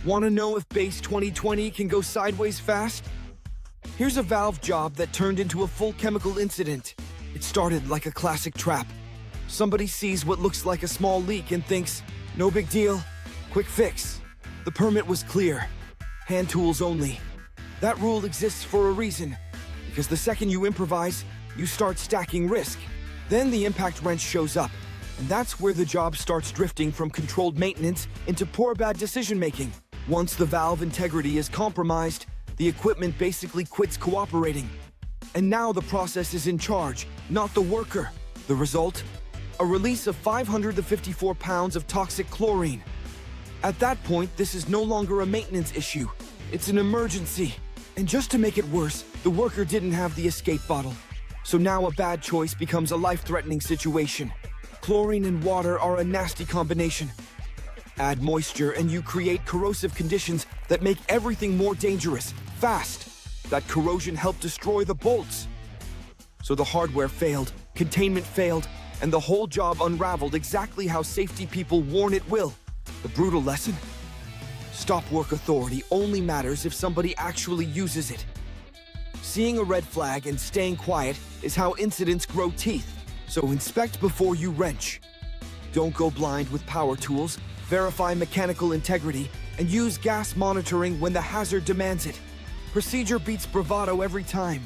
Want to know if Base 2020 can go sideways fast? Here's a valve job that turned into a full chemical incident. It started like a classic trap. Somebody sees what looks like a small leak and thinks, no big deal, quick fix. The permit was clear, hand tools only. That rule exists for a reason, because the second you improvise, you start stacking risk. Then the impact wrench shows up, and that's where the job starts drifting from controlled maintenance into poor bad decision-making. Once the valve integrity is compromised, the equipment basically quits cooperating. And now the process is in charge, not the worker. The result? A release of 554 pounds of toxic chlorine. At that point, this is no longer a maintenance issue. It's an emergency. And just to make it worse, the worker didn't have the escape bottle. So now a bad choice becomes a life-threatening situation. Chlorine and water are a nasty combination. Add moisture and you create corrosive conditions that make everything more dangerous, fast. That corrosion helped destroy the bolts. So the hardware failed, containment failed, and the whole job unraveled exactly how safety people warn it will. The brutal lesson? Stop work authority only matters if somebody actually uses it. Seeing a red flag and staying quiet is how incidents grow teeth. So inspect before you wrench. Don't go blind with power tools, verify mechanical integrity, and use gas monitoring when the hazard demands it. Procedure beats bravado every time.